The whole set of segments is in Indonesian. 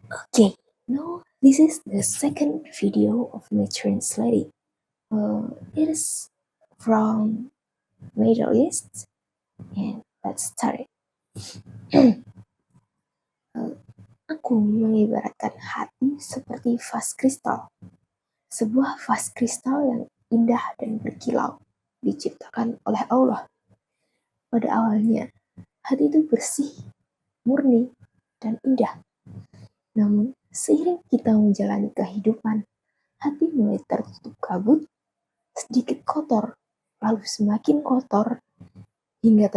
Okay, now this is the second video of my translating. It is from Middle East, and let's start it. Aku mengibaratkan hati seperti vas kristal, sebuah vas kristal yang indah dan berkilau, diciptakan oleh Allah. Pada awalnya, hati itu bersih, murni, dan indah. Namun, seiring kita menjalani kehidupan, hati mulai tertutup kabut, sedikit kotor, lalu semakin kotor, hingga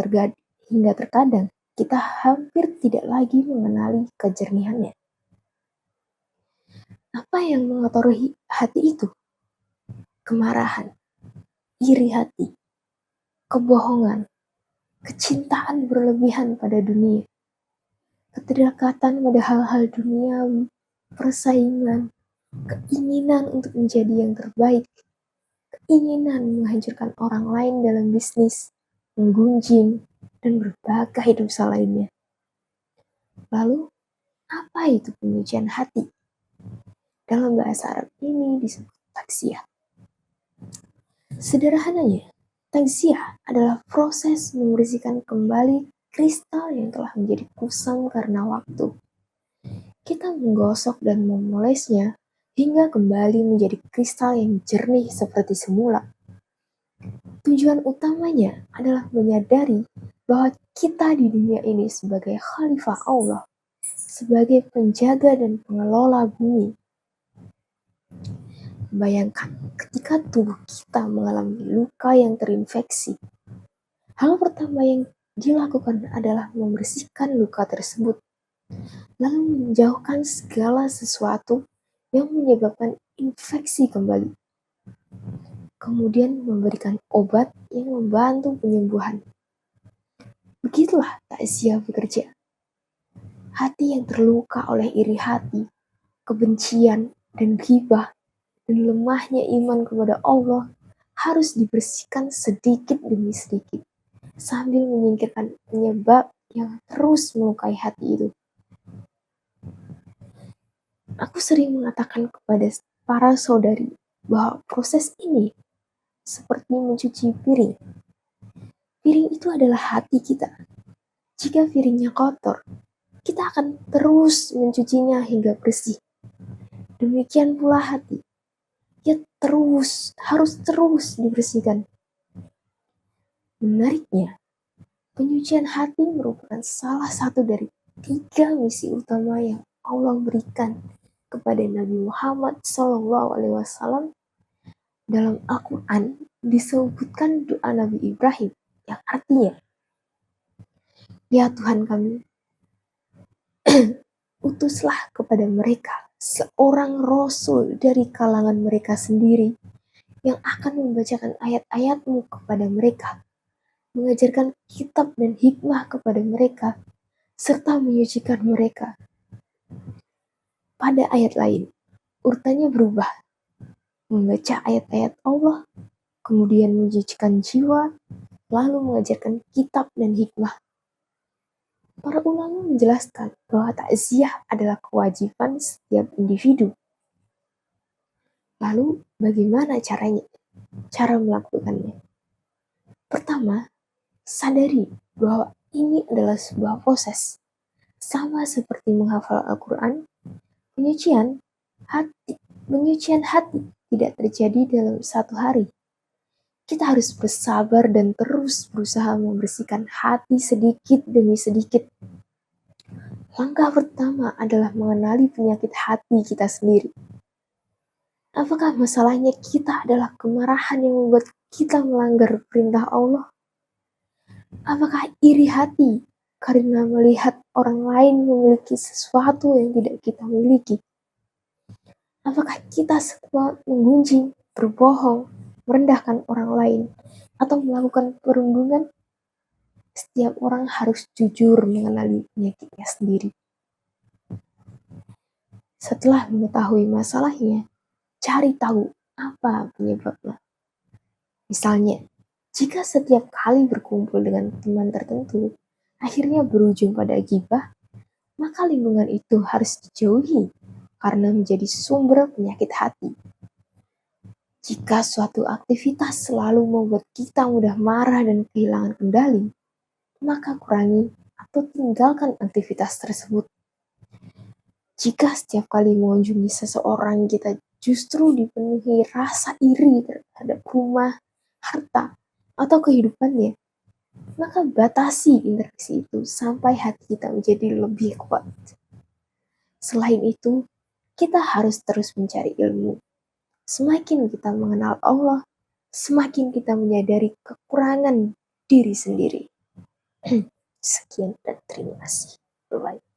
terkadang kita hampir tidak lagi mengenali kejernihannya. Apa yang mengotori hati itu? Kemarahan, iri hati, kebohongan, kecintaan berlebihan pada dunia, ketidakatan pada hal-hal duniawi, persaingan, keinginan untuk menjadi yang terbaik, keinginan menghancurkan orang lain dalam bisnis, menggunjing, dan berbagai dosa lainnya. Lalu, apa itu penyucian hati? Dalam bahasa Arab ini disebut taksiyah. Sederhananya, taksiyah adalah proses membersihkan kembali kristal yang telah menjadi kusam karena waktu. Kita menggosok dan memolesnya hingga kembali menjadi kristal yang jernih seperti semula. Tujuan utamanya adalah menyadari bahwa kita di dunia ini sebagai khalifah Allah, sebagai penjaga dan pengelola bumi. Bayangkan ketika tubuh kita mengalami luka yang terinfeksi. Hal pertama yang dilakukan adalah membersihkan luka tersebut, lalu menjauhkan segala sesuatu yang menyebabkan infeksi kembali. Kemudian memberikan obat yang membantu penyembuhan. Begitulah takziah bekerja. Hati yang terluka oleh iri hati, kebencian, dan ghibah, dan lemahnya iman kepada Allah harus dibersihkan sedikit demi sedikit, sambil menyingkirkan penyebab yang terus melukai hati itu. Aku sering mengatakan kepada para saudari bahwa proses ini seperti mencuci piring. Piring itu adalah hati kita. Jika piringnya kotor, kita akan terus mencucinya hingga bersih. Demikian pula hati. Ya harus terus dibersihkan. Menariknya, penyucian hati merupakan salah satu dari 3 misi utama yang Allah berikan kepada Nabi Muhammad SAW. Dalam Al-Quran disebutkan doa Nabi Ibrahim yang artinya, ya Tuhan kami, utuslah kepada mereka seorang rasul dari kalangan mereka sendiri yang akan membacakan ayat-ayat-Mu kepada mereka, mengajarkan kitab dan hikmah kepada mereka, serta menyucikan mereka. Pada ayat lain, urutannya berubah, membaca ayat-ayat Allah, kemudian menyucikan jiwa, lalu mengajarkan kitab dan hikmah. Para ulama menjelaskan bahwa takziah adalah kewajiban setiap individu. Lalu, bagaimana caranya? Cara melakukannya. Pertama, sadari bahwa ini adalah sebuah proses. Sama seperti menghafal Al-Quran, penyucian hati tidak terjadi dalam 1 hari. Kita harus bersabar dan terus berusaha membersihkan hati sedikit demi sedikit. Langkah pertama adalah mengenali penyakit hati kita sendiri. Apakah masalahnya kita adalah kemarahan yang membuat kita melanggar perintah Allah? Apakah iri hati karena melihat orang lain memiliki sesuatu yang tidak kita miliki? Apakah kita suka menggunjing, berbohong, merendahkan orang lain, atau melakukan perundungan? Setiap orang harus jujur mengenali penyakitnya sendiri. Setelah mengetahui masalahnya, cari tahu apa penyebabnya. Misalnya, jika setiap kali berkumpul dengan teman tertentu, akhirnya berujung pada ghibah, maka lingkungan itu harus dijauhi karena menjadi sumber penyakit hati. Jika suatu aktivitas selalu membuat kita mudah marah dan kehilangan kendali, maka kurangi atau tinggalkan aktivitas tersebut. Jika setiap kali mengunjungi seseorang kita justru dipenuhi rasa iri terhadap rumah, harta, atau kehidupannya, maka batasi interaksi itu sampai hati kita menjadi lebih kuat. Selain itu, kita harus terus mencari ilmu. Semakin kita mengenal Allah, semakin kita menyadari kekurangan diri sendiri. Sekian dan terima kasih. Bye-bye.